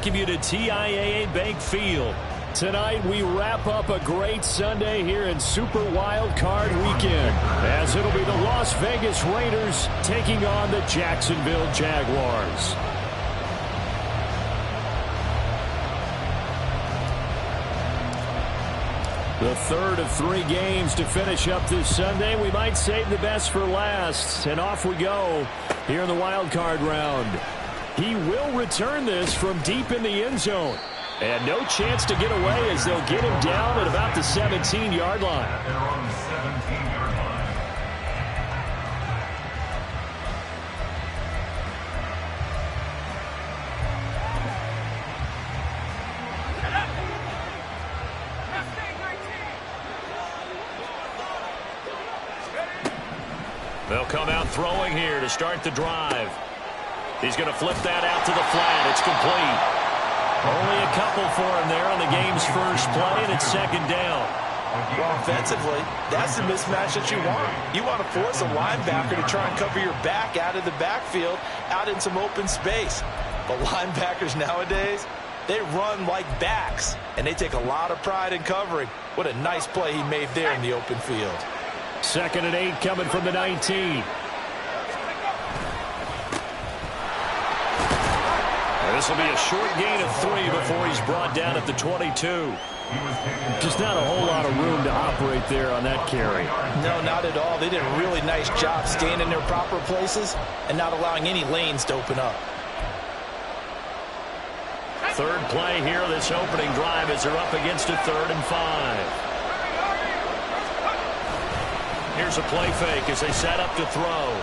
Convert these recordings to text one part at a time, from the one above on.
welcome you to TIAA Bank Field. Tonight, we wrap up a great Sunday here in Super Wild Card Weekend, as it'll be the Las Vegas Raiders taking on the Jacksonville Jaguars. The third of 3 games to finish up this Sunday. We might save the best for last. And off we go here in the wild card round. He will return this from deep in the end zone. And no chance to get away as they'll get him down at about the 17-yard line. They'll come out throwing here to start the drive. He's going to flip that out to the flat. It's complete. Only a couple for him there on the game's first play, and it's second down. Well, offensively, that's the mismatch that you want. You want to force a linebacker to try and cover your back out of the backfield, out in some open space. But linebackers nowadays, they run like backs, and they take a lot of pride in covering. What a nice play he made there in the open field. 2nd and 8 coming from the 19. This will be a short gain of 3 before he's brought down at the 22. Just not a whole lot of room to operate there on that carry. No, not at all. They did a really nice job staying in their proper places and not allowing any lanes to open up. Third play here, this opening drive, as they're up against a 3rd and 5. Here's a play fake as they set up to throw.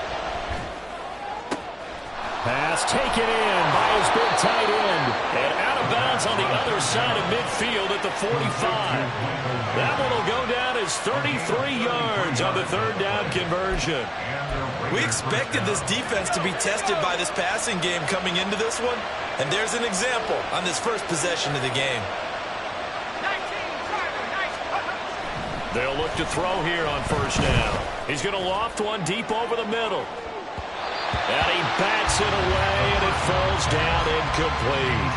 Pass taken in by his big tight end. And out of bounds on the other side of midfield at the 45. That one will go down as 33 yards on the 3rd down conversion. We expected this defense to be tested by this passing game coming into this one. And there's an example on this first possession of the game. They'll look to throw here on first down. He's going to loft one deep over the middle. And he bats it away, and it falls down incomplete.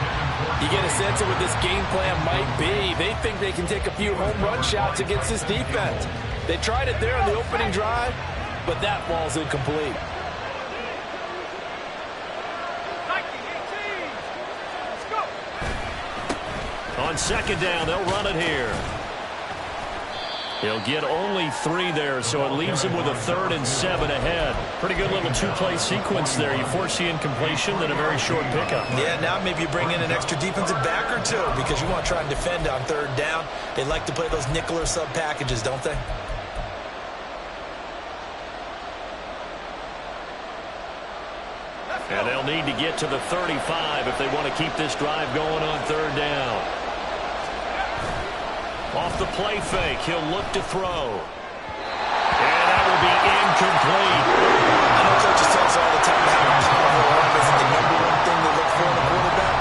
You get a sense of what this game plan might be. They think they can take a few home run shots against this defense. They tried it there on the opening drive, but that ball's incomplete. On second down, they'll run it here. He'll get only 3 there, so it leaves him with a 3rd and 7 ahead. Pretty good little 2-play sequence there. You force the incompletion, then a very short pickup. Yeah, now maybe you bring in an extra defensive back or 2 because you want to try and defend on 3rd down. They like to play those nickel or sub packages, don't they? And they'll need to get to the 35 if they want to keep this drive going on 3rd down. Off the play fake, he'll look to throw. And that will be incomplete. I know coaches tell us all the time how powerful arm isn't the #1 thing they look for in a quarterback.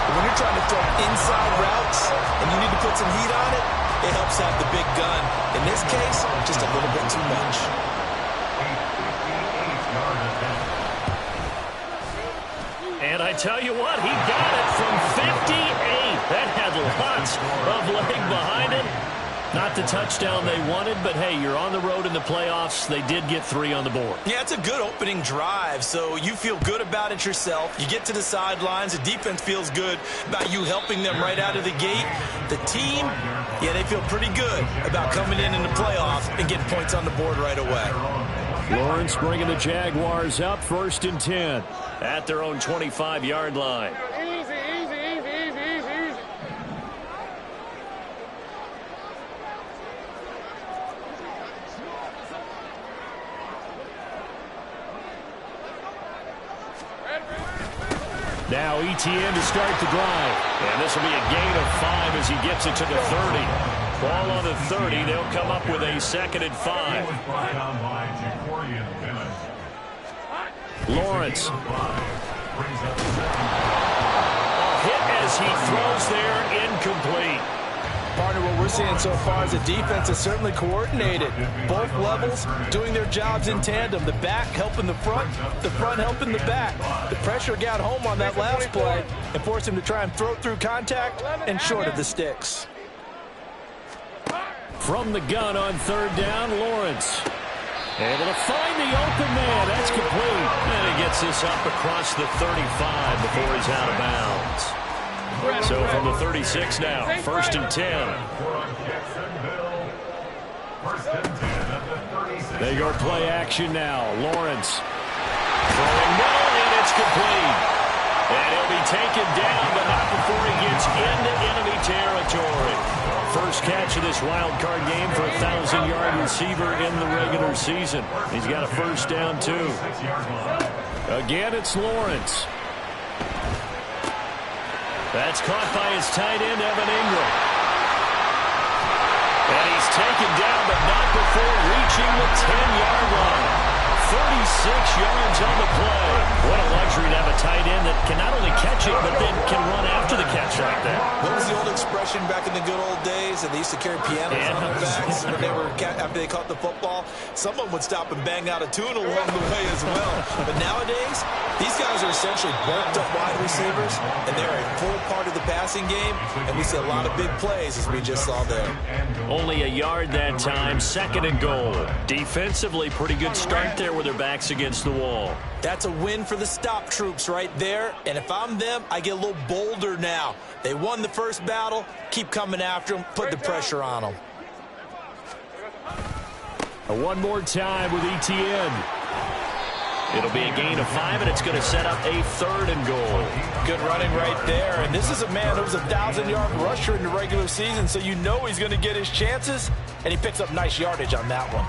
But when you're trying to throw inside routes and you need to put some heat on it, it helps have the big gun. In this case, just a little bit too much. And I tell you what, he got it from 58. That had lots of leg behind it. Not the touchdown they wanted, but hey, you're on the road in the playoffs. They did get 3 on the board. Yeah, it's a good opening drive, so you feel good about it yourself. You get to the sidelines. The defense feels good about you helping them right out of the gate. The team, yeah, they feel pretty good about coming in the playoffs and getting points on the board right away. Lawrence bringing the Jaguars up 1st and 10 at their own 25-yard line. Now ETN to start the drive. And this will be a gain of 5 as he gets it to the 30. Ball on the 30. They'll come up with a 2nd and 5. Lawrence. Hit as he throws there, incomplete. Partner, what we're seeing so far is the defense is certainly coordinated. Both levels doing their jobs in tandem. The back helping the front helping the back. The pressure got home on that last play and forced him to try and throw through contact and short of the sticks. From the gun on third down, Lawrence. Able to find the open man. That's complete. And he gets this up across the 35 before he's out of bounds. So from the 36 now, 1st and 10. They go play action now. Lawrence throwing middle, and it's complete. And he'll be taken down, but not before he gets into enemy territory. First catch of this wild card game for a 1,000-yard receiver in the regular season. He's got a first down, too. Again, it's Lawrence. That's caught by his tight end, Evan Ingram. And he's taken down, but not before reaching the 10-yard line. 36 yards on the play. What a luxury to have a tight end that can not only catch it, but then can run after the catch like that. What was the old expression back in the good old days? And they used to carry pianos on their backs after they caught the football. Someone would stop and bang out a tune along the way as well. But nowadays, these guys are essentially bulked up wide receivers, and they're a full part of the passing game. And we see a lot of big plays, as we just saw there. Only a yard that time, 2nd and goal. Defensively, pretty good start there with their backs against the wall. That's a win for the stop troops right there. And if I'm them, I get a little bolder now. They won the first battle. Keep coming after them. Put the pressure on them. One more time with Etienne. It'll be a gain of 5, and it's going to set up a 3rd and goal. Good running right there. And this is a man who was a 1,000-yard rusher in the regular season, so you know he's going to get his chances. And he picks up nice yardage on that one.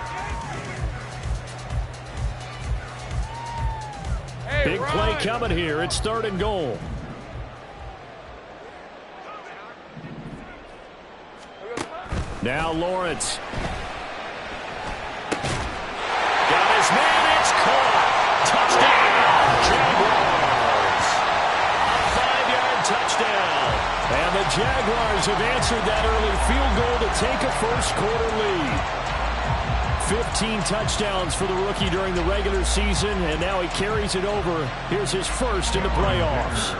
Big play coming here. It's 3rd and goal. Now Lawrence. Got his man. It's caught. Touchdown. Jaguars. A 5-yard touchdown. And the Jaguars have answered that early field goal to take a first-quarter lead. 15 touchdowns for the rookie during the regular season, and now he carries it over. Here's his first in the playoffs.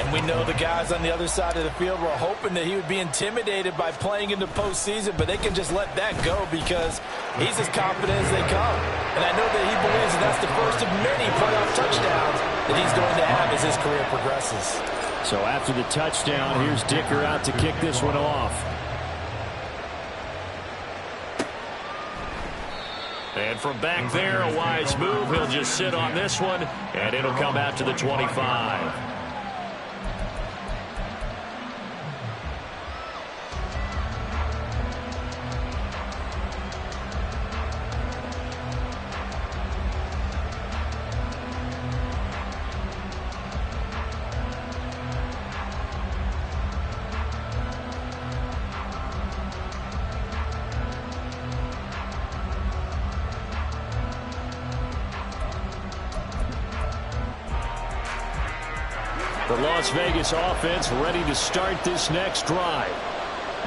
And we know the guys on the other side of the field were hoping that he would be intimidated by playing in the postseason, but they can just let that go because he's as confident as they come. And I know that he believes that that's the first of many playoff touchdowns that he's going to have as his career progresses. So after the touchdown, here's Dicker out to kick this one off. And from back there, a wise move. He'll just sit on this one, and it'll come out to the 25. The Las Vegas offense ready to start this next drive.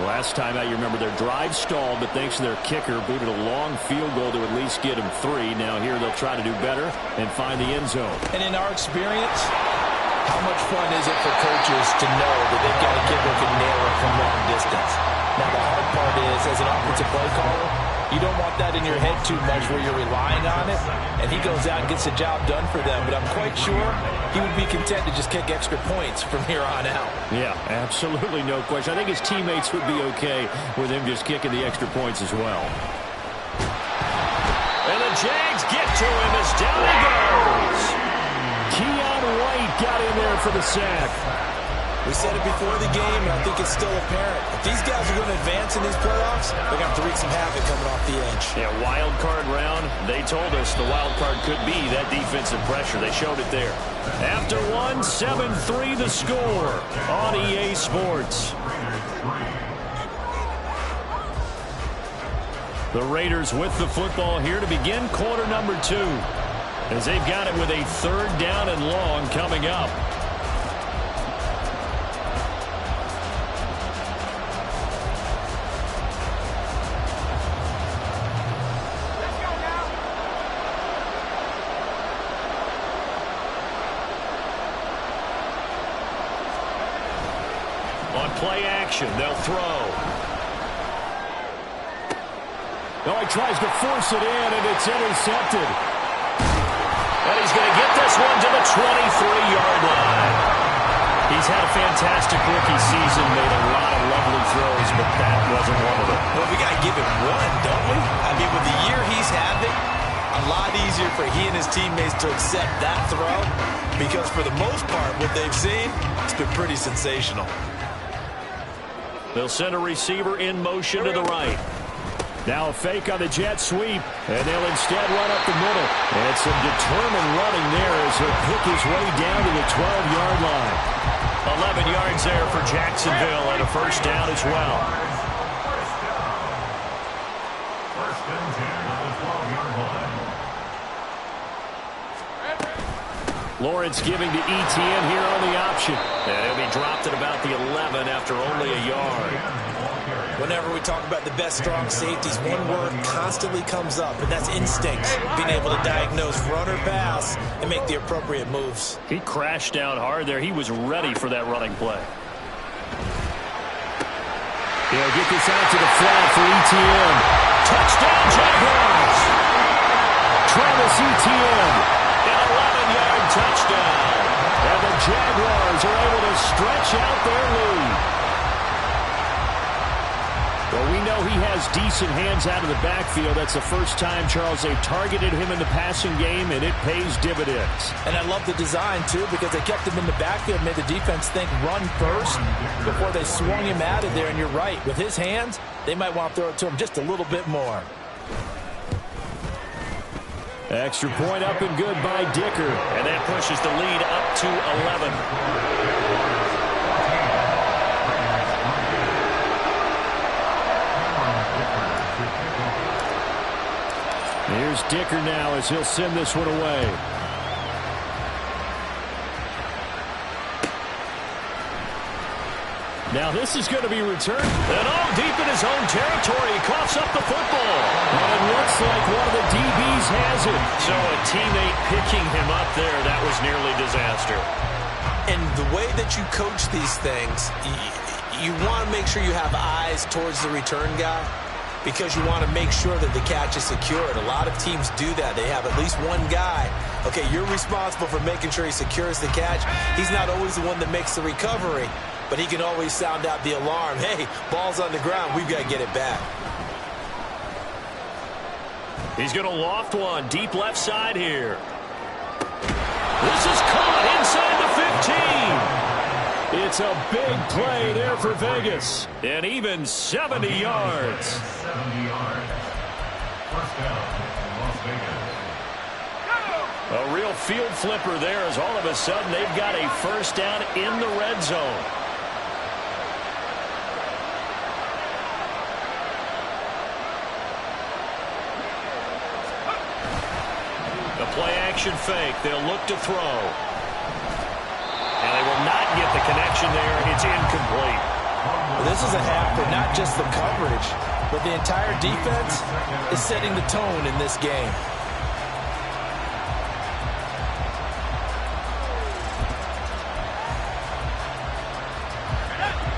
Last time out, you remember their drive stalled, but thanks to their kicker, booted a long field goal to at least get them 3. Now here they'll try to do better and find the end zone. And in our experience, how much fun is it for coaches to know that they've got a kid that can nail it from long distance? Now the hard part is, as an offensive play caller, you don't want that in your head too much where you're relying on it. And he goes out and gets the job done for them. But I'm quite sure he would be content to just kick extra points from here on out. Yeah, absolutely no question. I think his teammates would be okay with him just kicking the extra points as well. And the Jags get to him as down he goes. Keon White got in there for the sack. We said it before the game, and I think it's still apparent. If these guys are going to advance in these playoffs, they're going to have to wreak some havoc coming off the edge. Yeah, wild card round. They told us the wild card could be that defensive pressure. They showed it there. After one, 7-3 the score on EA Sports. The Raiders with the football here to begin quarter number 2, as they've got it with a 3rd down and long coming up. On play action, they'll throw. Oh, he tries to force it in, and it's intercepted. And he's going to get this one to the 23-yard line. He's had a fantastic rookie season, made a lot of lovely throws, but that wasn't one of them. Well, we got to give it one, don't we? I mean, with the year he's having, a lot easier for he and his teammates to accept that throw because for the most part, what they've seen, it's been pretty sensational. They'll send a receiver in motion to the right. Now a fake on the jet sweep, and they'll instead run up the middle. And some determined running there as he'll pick his way down to the 12-yard line. 11 yards there for Jacksonville and a first down as well. First and 10 at the 12-yard line. Lawrence giving to Etienne here on the option. And he'll be dropped at about the 11 after only a yard. Whenever we talk about the best strong safeties, one word constantly comes up, and that's instinct. Being able to diagnose run or pass and make the appropriate moves. He crashed down hard there. He was ready for that running play. He'll get this out to the flat for Etienne. Touchdown, Jaguars! Travis Etienne, an 11-yard touchdown. And the Jaguars are able to stretch out their lead. Well, we know he has decent hands out of the backfield. That's the first time, Charles, they've targeted him in the passing game, and it pays dividends. And I love the design, too, because they kept him in the backfield, made the defense think run first before they swung him out of there. And you're right. With his hands, they might want to throw it to him just a little bit more. Extra point up and good by Dicker. And that pushes the lead up to 11. Here's Dicker now as he'll send this one away. Now this is going to be returned. And all deep in his own territory. He coughs up the football. And it looks like one of the DBs has it. So a teammate picking him up there, that was nearly disaster. And the way that you coach these things, you want to make sure you have eyes towards the return guy, because you want to make sure that the catch is secured. A lot of teams do that. They have at least one guy. Okay, you're responsible for making sure he secures the catch. He's not always the one that makes the recovery, but he can always sound out the alarm. Hey, ball's on the ground. We've got to get it back. He's going to loft one deep left side here. This is caught inside the 15. It's a big play there for Vegas. And even 70 yards. 70 yards. First down, Las Vegas. A real field flipper there as all of a sudden they've got a first down in the red zone. The play action fake. They'll look to throw. And they will not get the connection there. It's incomplete. Well, this is a half for not just the coverage, but the entire defense is setting the tone in this game.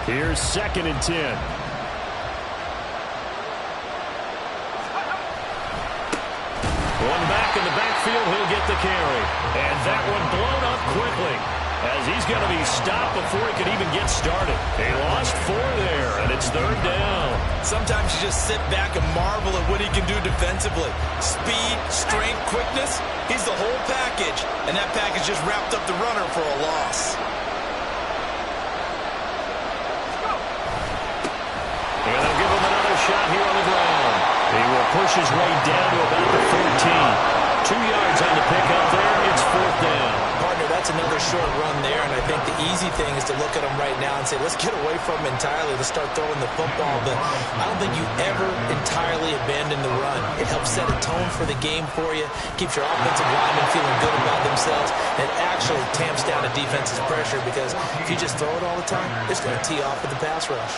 Here's 2nd and 10. One back in the backfield, he'll get the carry. And that one blown up quickly, as he's going to be stopped before he can even get started. He lost 4 there, and it's 3rd down. Sometimes you just sit back and marvel at what he can do defensively. Speed, strength, quickness, he's the whole package. And that package just wrapped up the runner for a loss. And they'll give him another shot here on the ground. He will push his way down to about the 14. 2 yards on the pickup there. It's 4th down. Partner, that's another short run there, and I think the easy thing is to look at him right now and say, let's get away from him entirely. Let's start throwing the football. But I don't think you ever entirely abandon the run. It helps set a tone for the game for you, keeps your offensive linemen feeling good about themselves, and actually tamps down a defense's pressure, because if you just throw it all the time, it's going to tee off with the pass rush.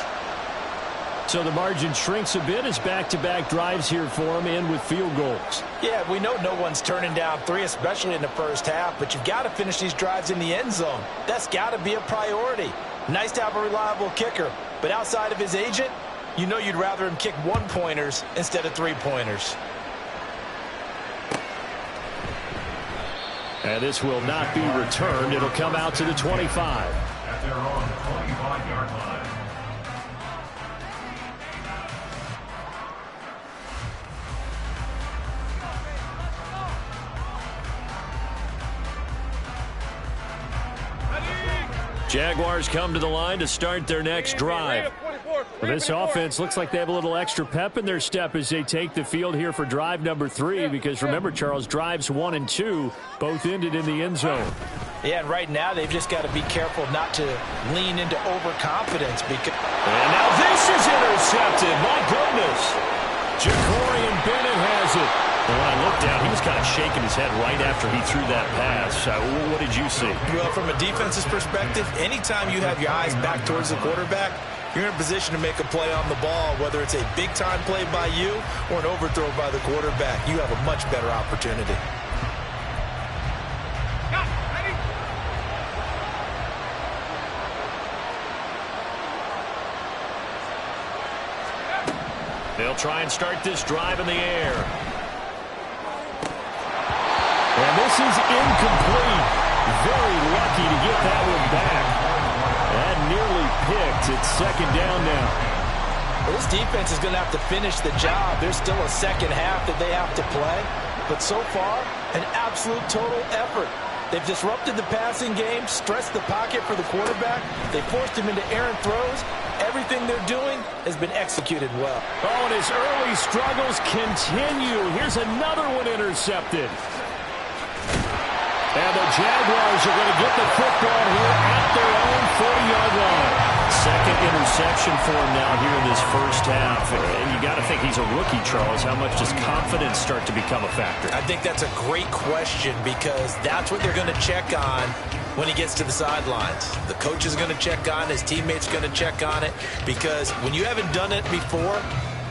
So the margin shrinks a bit as back-to-back drives here for him, and with field goals. Yeah, we know no one's turning down 3, especially in the first half, but you've got to finish these drives in the end zone. That's got to be a priority. Nice to have a reliable kicker, but outside of his agent, you know you'd rather him kick one-pointers instead of three-pointers. And this will not be returned. It'll come out to the 25. At their own 25-yard line. Jaguars come to the line to start their next drive. Well, this offense looks like they have a little extra pep in their step as they take the field here for drive number 3, because remember, Charles, drives 1 and 2 both ended in the end zone. Yeah, and right now they've just got to be careful not to lean into overconfidence. And now this is intercepted. My goodness. Jacorian Bennett has it. And when I looked down, he was kind of shaking his head right after he threw that pass. What did you see? Well, from a defense's perspective, anytime you have your eyes back towards the quarterback, you're in a position to make a play on the ball, whether it's a big-time play by you or an overthrow by the quarterback. You have a much better opportunity. They'll try and start this drive in the air. And this is incomplete. Very lucky to get that one back. And nearly picked. It's second down now. Well, this defense is going to have to finish the job. There's still a second half that they have to play. But so far, an absolute total effort. They've disrupted the passing game, stressed the pocket for the quarterback. They forced him into errant throws. Everything they're doing has been executed well. Oh, and his early struggles continue. Here's another one intercepted. And the Jaguars are going to get the football here at their own 40-yard line. Second interception for him now here in this first half. And you got to think he's a rookie, Charles. How much does confidence start to become a factor? I think that's a great question, because that's what they're going to check on when he gets to the sidelines. The coach is going to check on it. His teammates are going to check on it, because when you haven't done it before,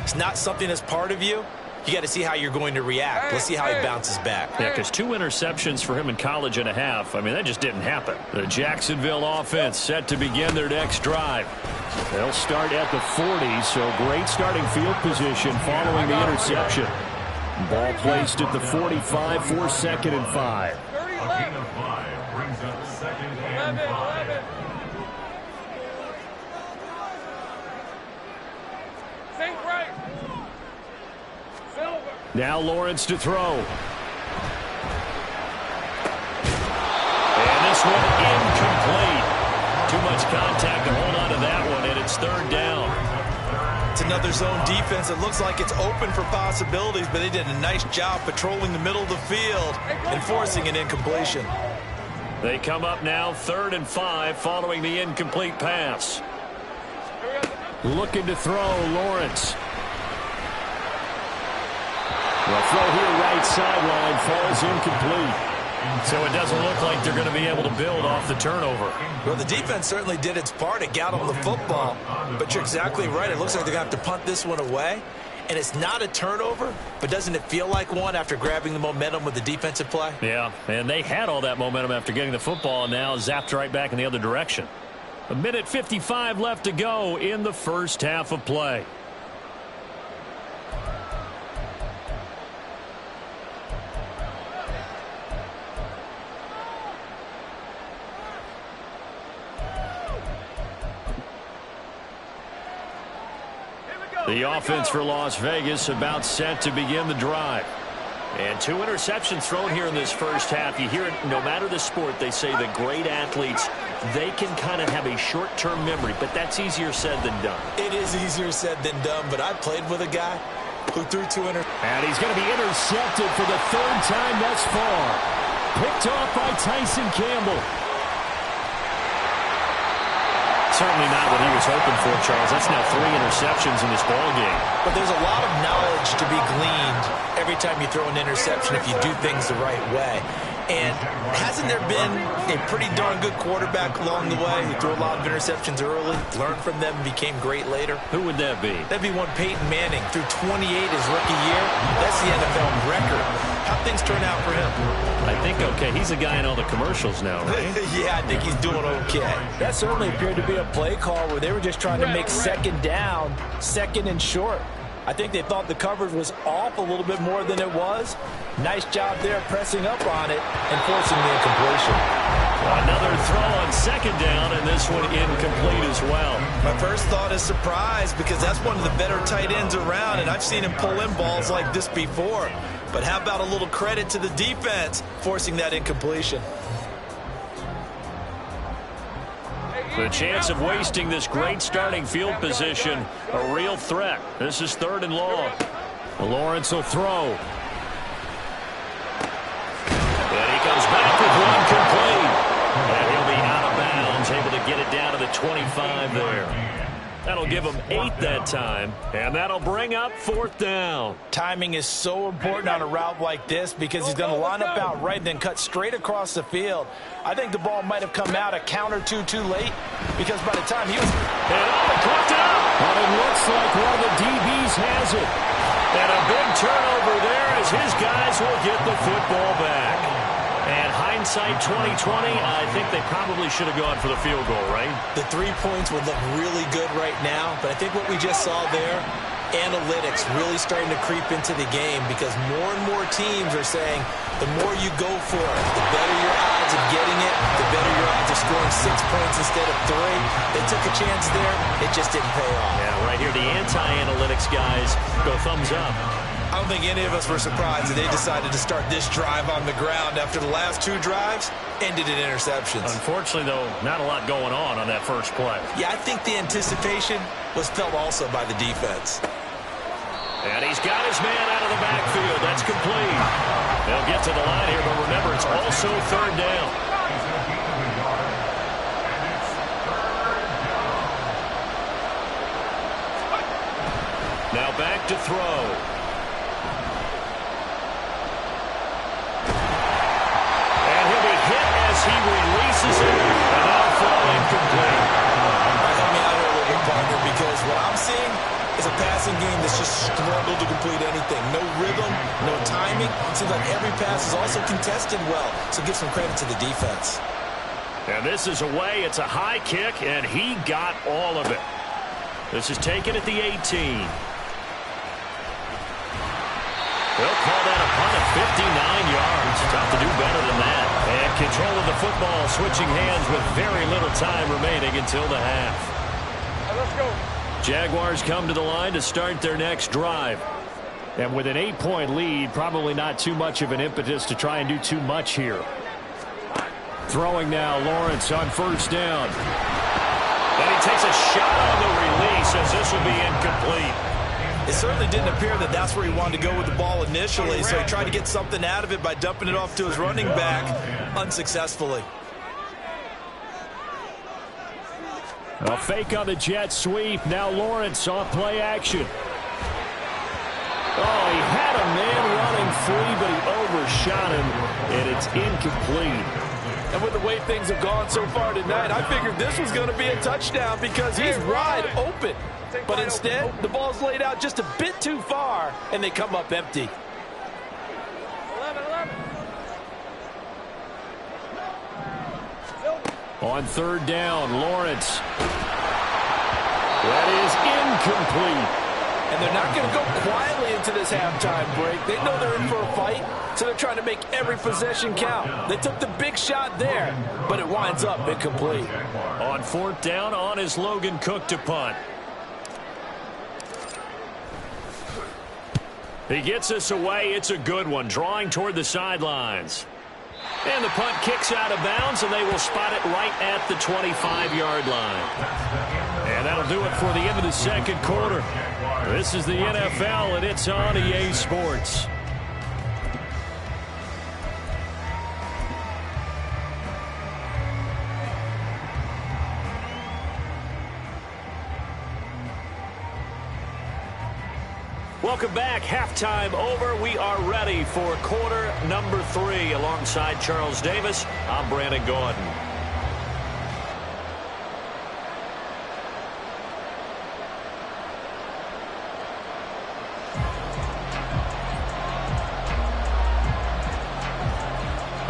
it's not something that's part of you. You got to see how you're going to react. Let's see how he bounces back. Yeah, because 2 interceptions for him in college and a half. I mean, that just didn't happen. The Jacksonville offense set to begin their next drive. They'll start at the 40, so great starting field position following the interception. Ball placed at the 45 for 2nd and 5. A gain of 5 brings up 2nd and 5. Now Lawrence to throw. And this one incomplete. Too much contact to hold on to that one, and it's 3rd down. It's another zone defense. It looks like it's open for possibilities, but they did a nice job patrolling the middle of the field and forcing an incompletion. They come up now 3rd and 5 following the incomplete pass. Looking to throw, Lawrence. The throw here right sideline falls incomplete. So it doesn't look like they're going to be able to build off the turnover. Well, the defense certainly did its part. It got them the football. But you're exactly right. It looks like they're going to have to punt this one away. And it's not a turnover, but doesn't it feel like one after grabbing the momentum with the defensive play? Yeah, and they had all that momentum after getting the football, and now zapped right back in the other direction. 1:55 left to go in the first half of play. The offense for Las Vegas about set to begin the drive. And 2 interceptions thrown here in this first half. You hear it, no matter the sport, they say the great athletes, they can kind of have a short-term memory, but that's easier said than done. It is easier said than done, but I played with a guy who threw 2 interceptions. And he's going to be intercepted for the 3rd time thus far. Picked off by Tyson Campbell. Certainly not what he was hoping for, Charles. That's now 3 interceptions in this ball game. But there's a lot of knowledge to be gleaned every time you throw an interception if you do things the right way. And hasn't there been a pretty darn good quarterback along the way who threw a lot of interceptions early, learned from them, and became great later? Who would that be? That'd be one Peyton Manning. Threw 28 his rookie year. That's the NFL record. How'd things turn out for him? I think, okay, he's the guy in all the commercials now, right? Yeah, I think he's doing okay. That certainly appeared to be a play call where they were just trying to make second down, second and short. I think they thought the coverage was off a little bit more than it was. Nice job there pressing up on it and forcing the incompletion. Another throw on second down, and this one incomplete as well. My first thought is surprise because that's one of the better tight ends around, and I've seen him pull in balls like this before. But how about a little credit to the defense forcing that incompletion? The chance of wasting this great starting field position, a real threat. This is 3rd and long. Lawrence will throw. And he comes back with one complete. And he'll be out of bounds, able to get it down to the 25 there. That'll give him 8 that time, and that'll bring up 4th down. Timing is so important on a route like this because he's going to line up out right and then cut straight across the field. I think the ball might have come out a count or two too late because by the time he was... And caught out. But it looks like one of the DBs has it. And a big turnover there as his guys will get the football back. And hindsight 2020, I think they probably should have gone for the field goal, right? The 3 points would look really good right now, but I think what we just saw there, analytics really starting to creep into the game because more and more teams are saying the more you go for it, the better your odds of getting it, the better your odds of scoring 6 points instead of 3. They took a chance there. It just didn't pay off. Yeah, right here, the anti-analytics guys go thumbs up. I don't think any of us were surprised that they decided to start this drive on the ground after the last 2 drives ended in interceptions. Unfortunately, though, not a lot going on that first play. Yeah, I think the anticipation was felt also by the defense. And he's got his man out of the backfield. That's complete. They'll get to the line here, but remember, it's also 3rd down. Now back to throw. He releases it, and that'll fall incomplete. Help me out here a little bit, partner, because what I'm seeing is a passing game that's just struggled to complete anything. No rhythm, no timing. Seems like every pass is also contested well, so give some credit to the defense. And this is away. It's a high kick, and he got all of it. This is taken at the 18. They'll call that a punt of 59 yards. Tough to do better than that. And control of the football, switching hands with very little time remaining until the half. Let's go. Jaguars come to the line to start their next drive. And with an 8-point lead, probably not too much of an impetus to try and do too much here. Throwing now, Lawrence on 1st down. And he takes a shot on the release as this will be incomplete. It certainly didn't appear that that's where he wanted to go with the ball initially, so he tried to get something out of it by dumping it off to his running back unsuccessfully. A fake on the jet sweep. Now Lawrence off play action. Oh, he had a man running free, but he overshot him, and it's incomplete. And with the way things have gone so far tonight, I figured this was going to be a touchdown because he's wide open. But instead, the ball's laid out just a bit too far, and they come up empty. 11. On 3rd down, Lawrence. That is incomplete. And they're not going to go quietly into this halftime break. They know they're in for a fight, so they're trying to make every possession count. They took the big shot there, but it winds up incomplete. On 4th down, on is Logan Cook to punt. He gets us away. It's a good one, drawing toward the sidelines. And the punt kicks out of bounds, and they will spot it right at the 25-yard line. And that'll do it for the end of the 2nd quarter. This is the NFL, and it's on EA Sports. Welcome back. Halftime over. We are ready for quarter number 3. Alongside Charles Davis, I'm Brandon Gordon.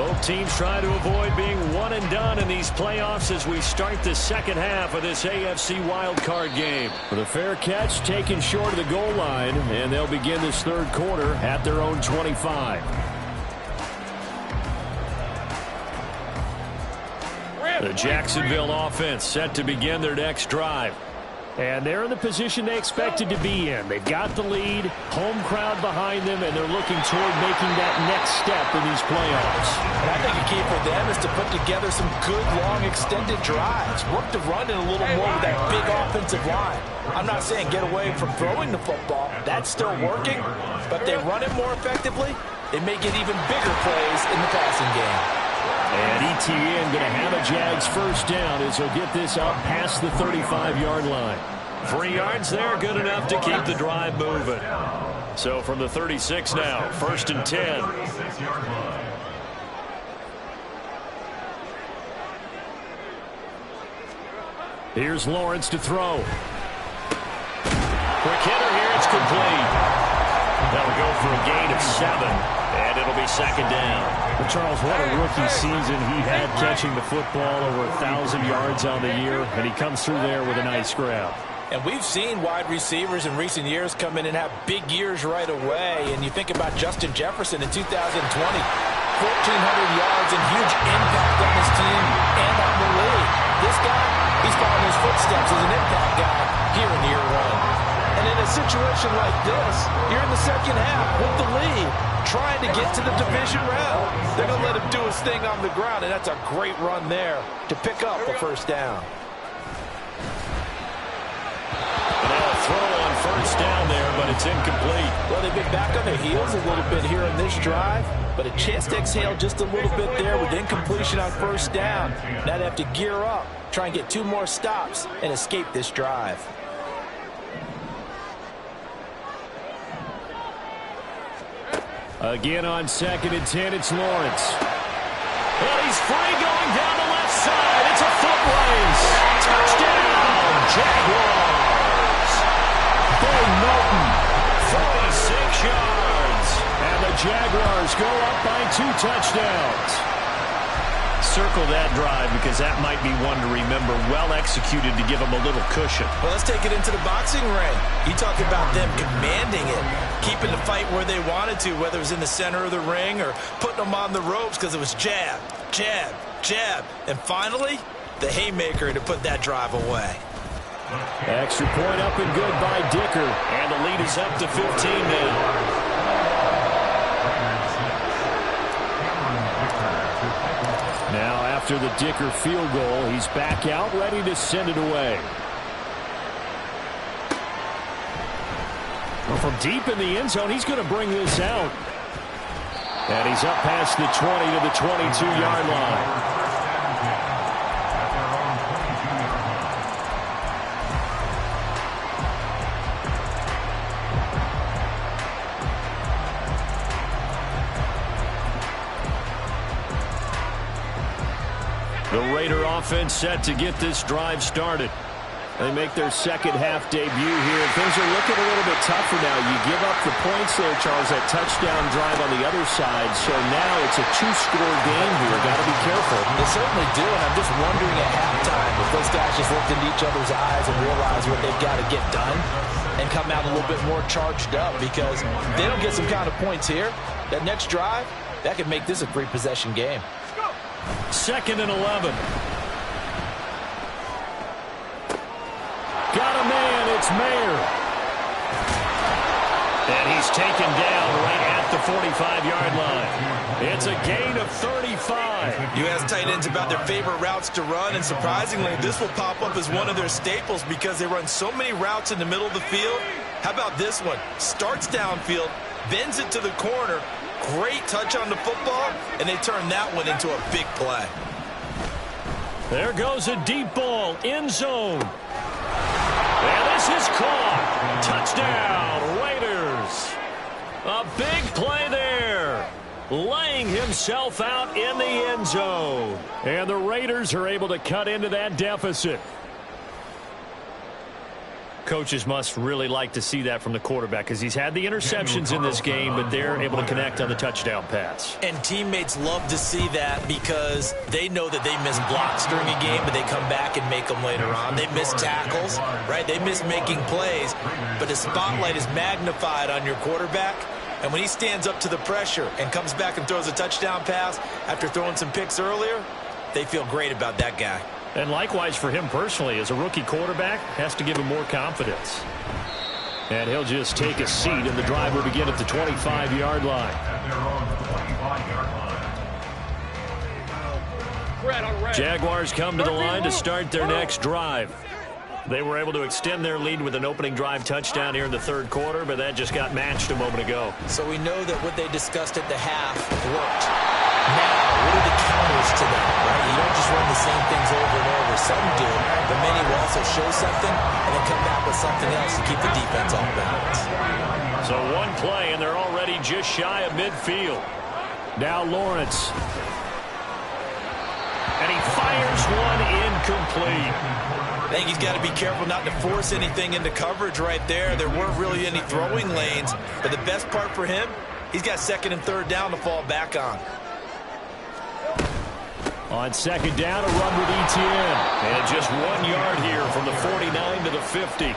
Both teams trying to avoid being one and done in these playoffs as we start the second half of this AFC wildcard game. With a fair catch taken short of the goal line, and they'll begin this third quarter at their own 25. The Jacksonville offense set to begin their next drive. And they're in the position they expected to be in. They've got the lead, home crowd behind them, and they're looking toward making that next step in these playoffs. And I think a key for them is to put together some good, long, extended drives. Work the run in a little more with that big offensive line. I'm not saying get away from throwing the football. That's still working. But they run it more effectively, they may get even bigger plays in the passing game. And ETN going to have a Jags first down as he'll get this up past the 35-yard line. 3 yards there, good enough to keep the drive moving. So from the 36 now, first and 10. Here's Lawrence to throw. Quick hitter here, it's complete. That'll go for a gain of 7, and it'll be second down. Well, Charles, what a rookie season he had catching the football, over 1,000 yards on the year, and he comes through there with a nice grab. And we've seen wide receivers in recent years come in and have big years right away. And you think about Justin Jefferson in 2020, 1,400 yards and huge impact on his team and on the league. This guy, he's following his footsteps as an impact guy here in year 1. And in a situation like this, you're in the second half with the lead, trying to get to the division round. They're going to let him do his thing on the ground, and that's a great run there to pick up a first down. And now a throw on first down there, but it's incomplete. Well, they've been back on their heels a little bit here in this drive, but a chance to exhale just a little bit there with incompletion on first down. Now they have to gear up, try and get 2 more stops, and escape this drive. Again on second and 10, it's Lawrence. And he's free going down the left side. It's a foot race. Touchdown, Jaguars. Bo Melton, 46 yards. And the Jaguars go up by 2 touchdowns. Circle that drive because that might be one to remember. Well executed to give them a little cushion. Well, let's take it into the boxing ring. You talk about them commanding it, keeping the fight where they wanted to, whether it was in the center of the ring or putting them on the ropes because it was jab, jab, jab. And finally, the haymaker to put that drive away. Extra point up and good by Dicker. And the lead is up to 15 now. Now after the Dicker field goal, he's back out, ready to send it away. Well, from deep in the end zone, he's going to bring this out. And he's up past the 20 to the 22-yard line. The Raider offense set to get this drive started. They make their second half debut here. Things are looking a little bit tougher now. You give up the points there, Charles, that touchdown drive on the other side. So now it's a 2-score game here. Got to be careful. They certainly do, and I'm just wondering at halftime if those guys just looked into each other's eyes and realize what they've got to get done and come out a little bit more charged up, because if they don't get some kind of points here, that next drive, that could make this a 3-possession game. Second and 11. Got a man, it's Mayer. And he's taken down right at the 45-yard line. It's a gain of 35. You ask tight ends about their favorite routes to run, and surprisingly, this will pop up as one of their staples because they run so many routes in the middle of the field. How about this one? Starts downfield, bends it to the corner, great touch on the football, and they turn that one into a big play. There goes a deep ball, end zone. And this is caught. Touchdown, Raiders. A big play there. Laying himself out in the end zone. And the Raiders are able to cut into that deficit. Coaches must really like to see that from the quarterback because he's had the interceptions in this game, but they're able to connect on the touchdown pass. And teammates love to see that because they know that they miss blocks during a game, but they come back and make them later on. They miss tackles, right? They miss making plays, but the spotlight is magnified on your quarterback. And when he stands up to the pressure and comes back and throws a touchdown pass after throwing some picks earlier, they feel great about that guy. And likewise for him personally, as a rookie quarterback, has to give him more confidence. And he'll just take a seat, and the drive will begin at the 25-yard line. Jaguars come to the line to start their next drive. They were able to extend their lead with an opening drive touchdown here in the third quarter, but that just got matched a moment ago. So we know that what they discussed at the half worked. Now, what are the counters to that, right? You don't just run the same things over and over. Some do, but many will also show something and then come back with something else to keep the defense off balance. So one play, and they're already just shy of midfield. Now Lawrence. And he fires one incomplete. I think he's got to be careful not to force anything into coverage right there. There weren't really any throwing lanes, but the best part for him, he's got second and third down to fall back on. On second down, a run with Etienne. And just 1 yard here from the 49 to the 50.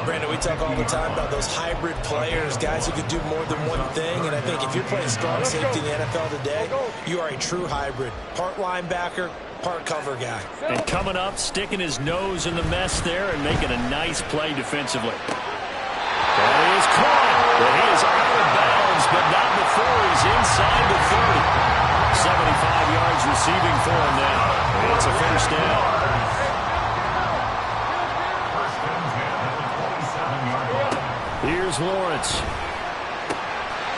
Brandon, we talk all the time about those hybrid players, guys who can do more than one thing. And I think if you're playing strong safety in the NFL today, you are a true hybrid. Part linebacker, part cover guy. And coming up, sticking his nose in the mess there and making a nice play defensively. That is caught. But he is out of bounds, but not before he's inside the 30. 75 yards receiving for him now. It's a first down. Here's Lawrence.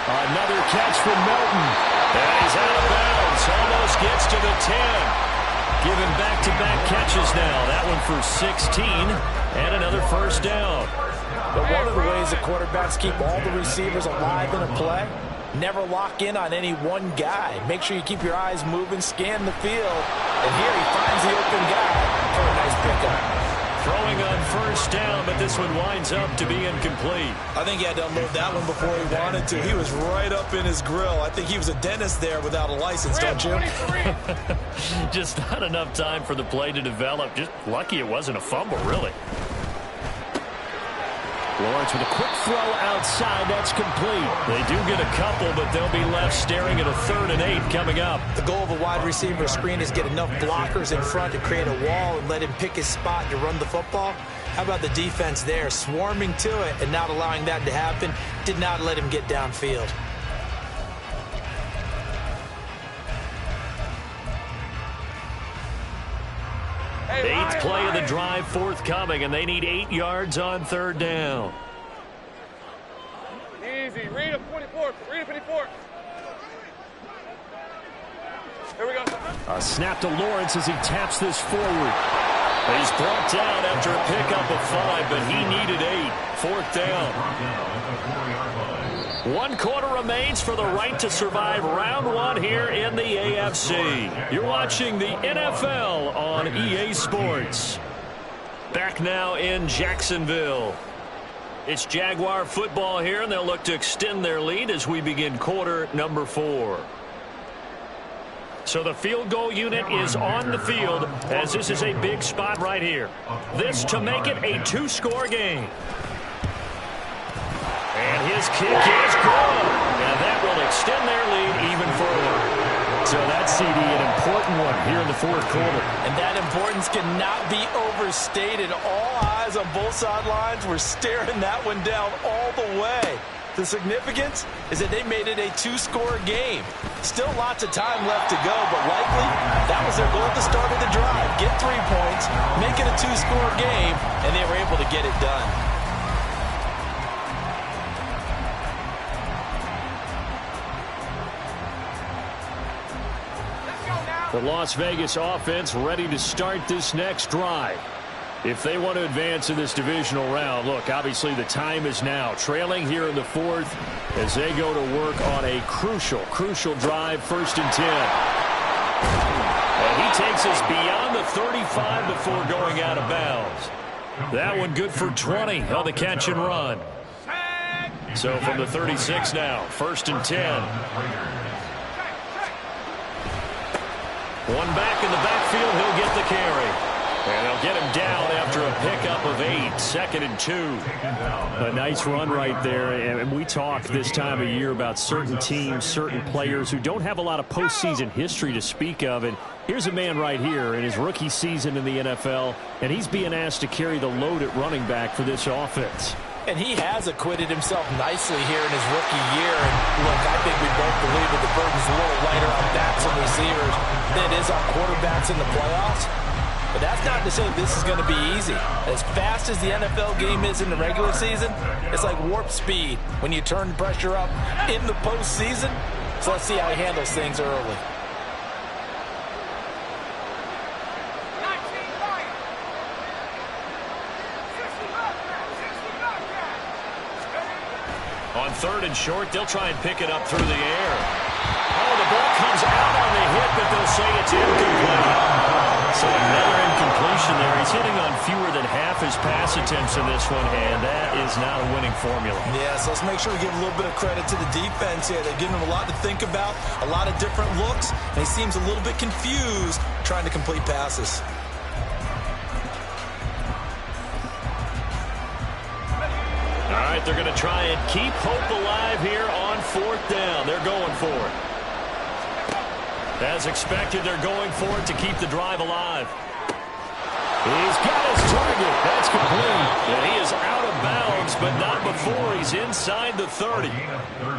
Another catch from Melton. And he's out of bounds. Almost gets to the 10. Giving back-to-back catches now. That one for 16. And another first down. But one of the ways the quarterbacks keep all the receivers alive in a play, never lock in on any one guy. Make sure you keep your eyes moving, scan the field. And here he finds the open guy for a nice pickup. Throwing on first down, but this one winds up to be incomplete. I think he had to unload that one before he wanted to. He was right up in his grill. I think he was a dentist there without a license, don't you? Just not enough time for the play to develop. Just lucky it wasn't a fumble, really. Lawrence with a quick throw outside. That's complete. They do get a couple, but they'll be left staring at a 3rd and 8 coming up. The goal of a wide receiver screen is get enough blockers in front to create a wall and let him pick his spot to run the football. How about the defense there, swarming to it and not allowing that to happen? Did not let him get downfield. Eighth play of the drive forthcoming, and they need 8 yards on 3rd down. Easy. Read him, 24. Read him, 24. Here we go. A snap to Lawrence as he taps this forward. He's brought down after a pickup of 5, but he needed 8. 4th down. 1 quarter remains for the right to survive round 1 here in the AFC. You're watching the NFL on EA Sports. Back now in Jacksonville. It's Jaguar football here, and they'll look to extend their lead as we begin quarter number 4. So the field goal unit is on the field as this is a big spot right here. This to make it a 2-score game. And his kick is good. And that will extend their lead even further. So that's, CD, an important one here in the 4th quarter. And that importance cannot be overstated. All eyes on both sidelines were staring that one down all the way. The significance is that they made it a 2-score game. Still lots of time left to go, but likely that was their goal at the start of the drive. Get 3 points, make it a 2-score game, and they were able to get it done. The Las Vegas offense ready to start this next drive. If they want to advance in this divisional round, look, obviously the time is now. Trailing here in the 4th as they go to work on a crucial drive, 1st and 10. And he takes us beyond the 35 before going out of bounds. That one good for 20 on the catch and run. So from the 36 now, 1st and 10. One back in the backfield, he'll get the carry. And they'll get him down after a pickup of 8, 2nd and 2. A nice run right there. And we talk this time of year about certain teams, certain players who don't have a lot of postseason history to speak of. And here's a man right here in his rookie season in the NFL, and he's being asked to carry the load at running back for this offense. And he has acquitted himself nicely here in his rookie year. And look, I think we both believe that the burden's a little lighter on backs and receivers than it is on quarterbacks in the playoffs. But that's not to say this is going to be easy. As fast as the NFL game is in the regular season, it's like warp speed when you turn the pressure up in the postseason. So let's see how he handles things early. On 3rd and short, they'll try and pick it up through the air. Oh, the ball comes out on the hit, but they'll say it's incomplete. So another incompletion there. He's hitting on fewer than half his pass attempts in this one, and that is not a winning formula. Yeah, so let's make sure we give a little bit of credit to the defense here. They're giving him a lot to think about, a lot of different looks, and he seems a little bit confused trying to complete passes. All right, they're going to try and keep hope alive here on 4th down. They're going for it. As expected, they're going for it to keep the drive alive. He's got his target. That's complete. And he is out of bounds, but not before he's inside the 30.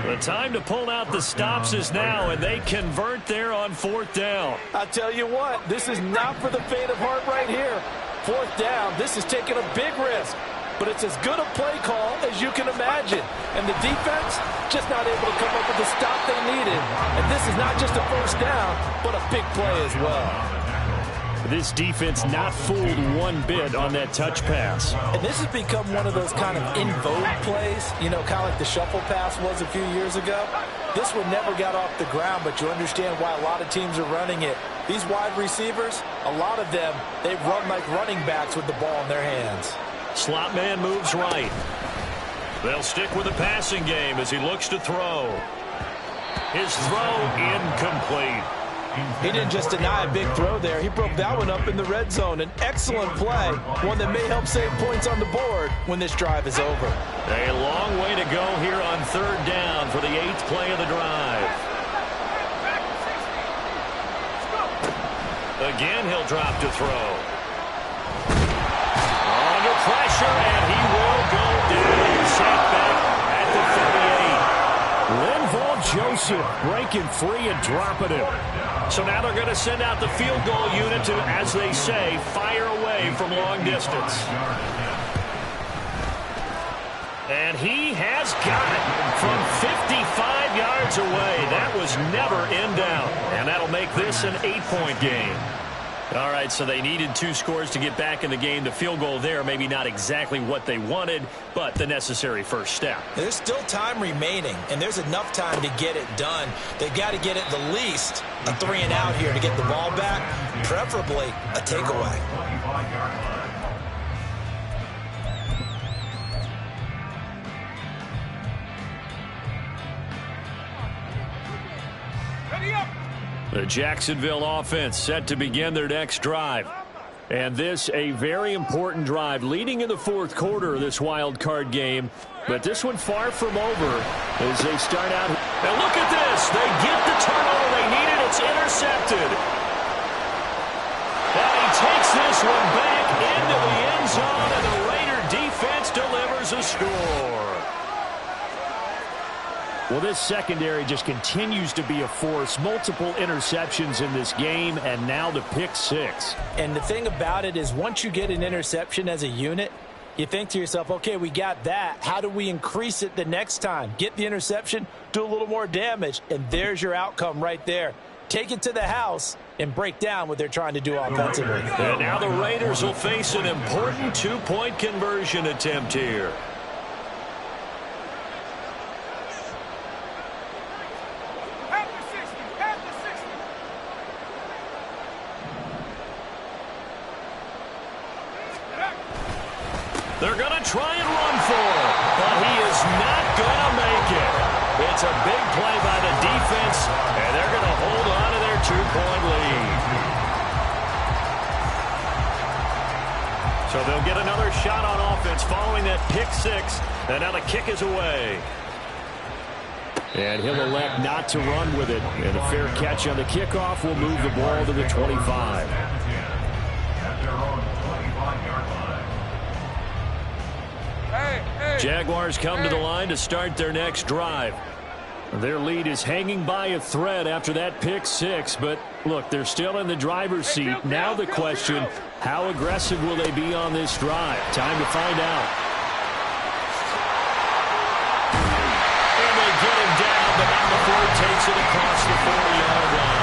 The time to pull out the stops is now, and they convert there on 4th down. I'll tell you what, this is not for the faint of heart right here. 4th down, this is taking a big risk. But it's as good a play call as you can imagine. And the defense just not able to come up with the stop they needed. And this is not just a 1st down, but a big play as well. This defense not fooled one bit on that touch pass. And this has become one of those kind of in vogue plays, you know, kind of like the shuffle pass was a few years ago. This one never got off the ground, but you understand why a lot of teams are running it. These wide receivers, a lot of them, they run like running backs with the ball in their hands. Slot man moves right. They'll stick with the passing game as he looks to throw. His throw incomplete. He didn't just deny a big throw there. He broke that one up in the red zone. An excellent play, one that may help save points on the board when this drive is over. A long way to go here on 3rd down for the 8th play of the drive. Again, he'll drop to throw. Under pressure, and he will go down. Sacked back at the 38. Linval Joseph breaking free and dropping him. So now they're going to send out the field goal unit to, as they say, fire away from long distance. And he has got it from 55 yards away. That was never in doubt. And that'll make this an 8-point game. All right, so they needed 2 scores to get back in the game. The field goal there, maybe not exactly what they wanted, but the necessary first step. There's still time remaining, and there's enough time to get it done. They've got to get at the least a 3 and out here to get the ball back, preferably a takeaway. Ready up. The Jacksonville offense set to begin their next drive. And this a very important drive leading in the 4th quarter of this wild card game. But this one far from over as they start out. And look at this. They get the turnover they needed. It's intercepted. And he takes this one back into the end zone, and the Raider defense delivers a score. Well, this secondary just continues to be a force. Multiple interceptions in this game, and now the pick 6. And the thing about it is once you get an interception as a unit, you think to yourself, okay, we got that. How do we increase it the next time? Get the interception, do a little more damage, and there's your outcome right there. Take it to the house and break down what they're trying to do offensively. And now the Raiders will face an important 2-point conversion attempt here. They're going to try and run for it, but he is not going to make it. It's a big play by the defense, and they're going to hold on to their 2-point lead. So they'll get another shot on offense following that pick six, and now the kick is away. And he'll elect not to run with it. And a fair catch on the kickoff will move the ball to the 25. Jaguars come to the line to start their next drive. Their lead is hanging by a thread after that pick six. But, look, they're still in the driver's seat. Now the question, how aggressive will they be on this drive? Time to find out. Get him down, but not before he takes it across the 40-yard line.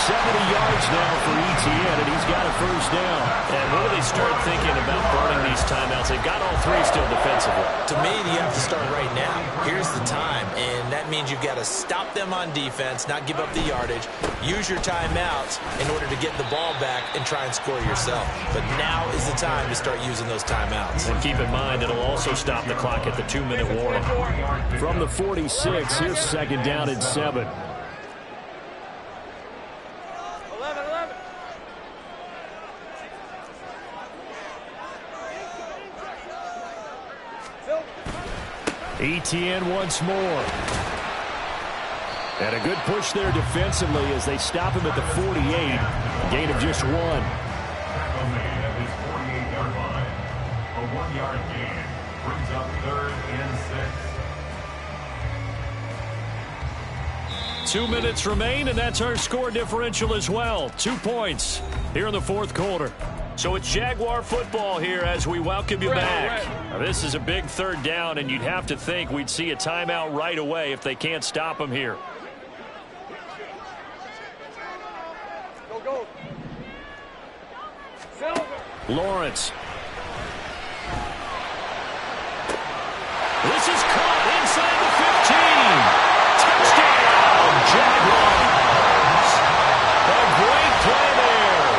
70 yards now for Etienne, and he's got a first down. And when do they start thinking about burning these timeouts? They've got all three still defensively. To me, you have to start right now. Here's the time, and that means you've got to stop them on defense, not give up the yardage, use your timeouts in order to get the ball back and try and score yourself. But now is the time to start using those timeouts. And keep in mind, it'll also stop the clock at the 2-minute warning. From the 46, here's second down and 7. 11. Etienne once more. And a good push there defensively as they stop him at the 48. A gain of just 1. Tackle made at his 48-yard line. A 1-yard gain brings up 3rd and 6. 2 minutes remain, and that's our score differential as well. 2 points here in the fourth quarter. So it's Jaguar football here as we welcome you back. Now, this is a big third down, and you'd have to think we'd see a timeout right away if they can't stop them here. Go. Silver. Lawrence. This is caught inside the 15. Touchdown, Jaguars. A great play there.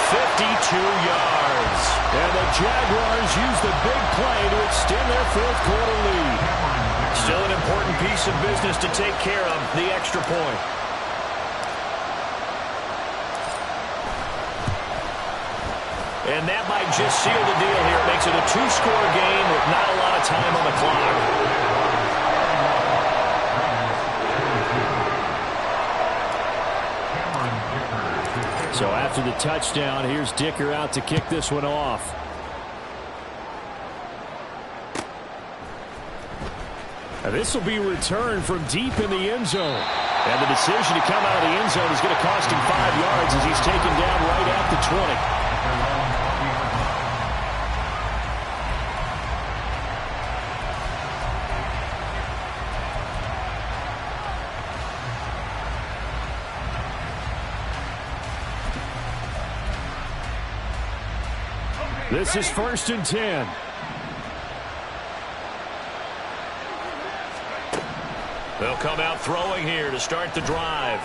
52 yards. And the Jaguars use the big play to extend their fourth quarter lead. Still an important piece of business to take care of, the extra point. And that might just seal the deal here. It makes it a 2-score game with not a lot of time on the clock. So after the touchdown, here's Dicker out to kick this one off. Now this will be returned from deep in the end zone. And the decision to come out of the end zone is going to cost him 5 yards as he's taken down right at the 20. This is 1st and 10. They'll come out throwing here to start the drive.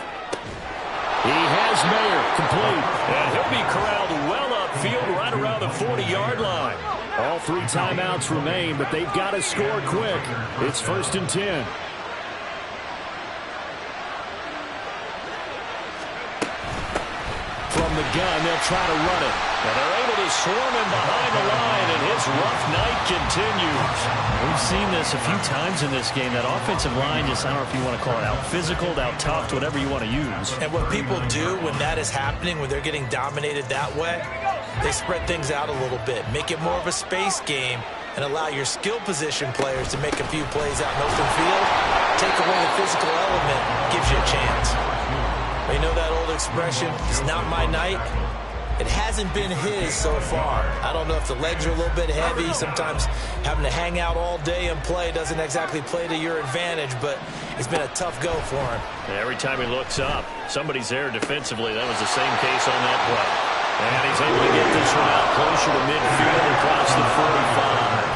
He has Mayer complete. And he'll be corralled well upfield right around the 40-yard line. All 3 timeouts remain, but they've got to score quick. It's 1st and 10. From the gun, they'll try to run it. And they're able to swarm him behind the line, and his rough night continues. We've seen this a few times in this game. That offensive line just, I don't know if you want to call it out physical, out tough, whatever you want to use. And what people do when that is happening, when they're getting dominated that way, they spread things out a little bit, make it more of a space game, and allow your skill position players to make a few plays out in open field. Take away the physical element, gives you a chance. You know that old expression, it's not my night. It hasn't been his so far. I don't know if the legs are a little bit heavy. Sometimes having to hang out all day and play doesn't exactly play to your advantage, but it's been a tough go for him. And every time he looks up, somebody's there defensively. That was the same case on that play. And he's able to get this one out closer to midfield across the 45.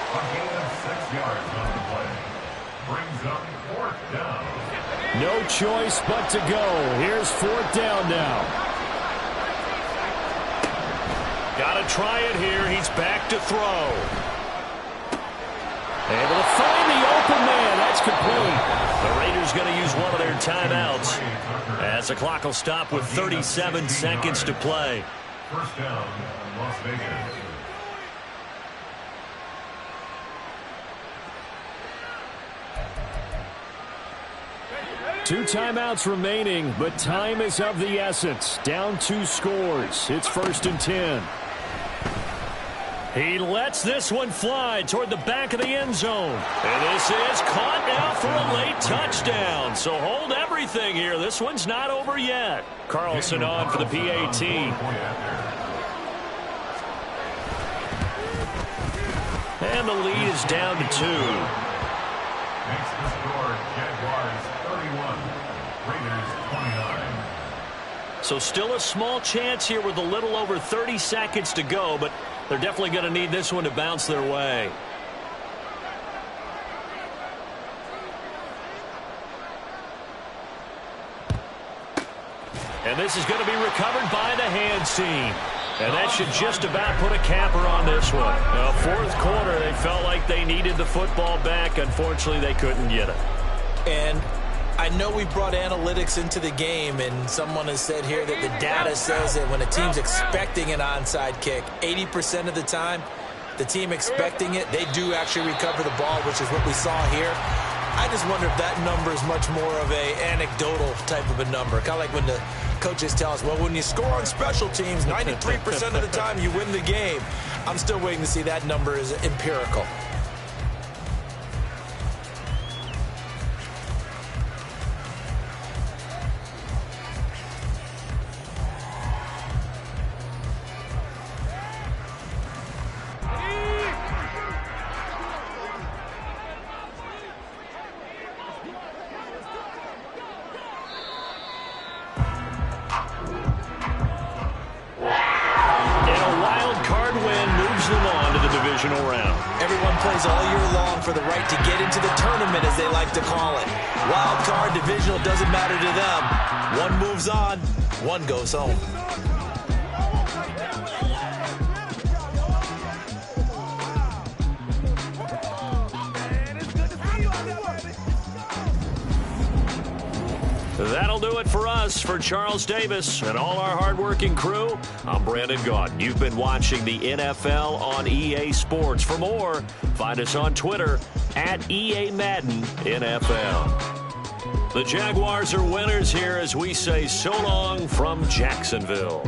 A gain of 6 yards on the play. Brings up 4th down. No choice but to go. Here's 4th down now. Got to try it here. He's back to throw. Able to find the open man. That's complete. The Raiders going to use one of their timeouts as the clock will stop with 37 seconds to play. First down, Las Vegas. Two timeouts remaining, but time is of the essence. Down 2 scores. It's 1st and 10. He lets this one fly toward the back of the end zone. And this is caught now for a late touchdown. So hold everything here. This one's not over yet. Carlson on for the PAT. And the lead is down to 2. Makes the score Jaguars 31, Raiders 29. So still a small chance here with a little over 30 seconds to go, but they're definitely going to need this one to bounce their way. And this is going to be recovered by the hands team. And that should just about put a capper on this one. Now, 4th quarter, they felt like they needed the football back. Unfortunately, they couldn't get it. And I know we brought analytics into the game, and someone has said here that the data says that when a team's expecting an onside kick, 80% of the time, the team expecting it, they do actually recover the ball, which is what we saw here. I just wonder if that number is much more of a anecdotal type of a number. Kind of like when the coaches tell us, well, when you score on special teams, 93% of the time you win the game. I'm still waiting to see that number is empirical. Everyone plays all year long for the right to get into the tournament, as they like to call it. Wild card, divisional, doesn't matter to them. One moves on, one goes home. That'll do it for us. For Charles Davis and all our hardworking crew, I'm Brandon Gaudin. You've been watching the NFL on EA Sports. For more, find us on Twitter at EA Madden NFL. The Jaguars are winners here as we say so long from Jacksonville.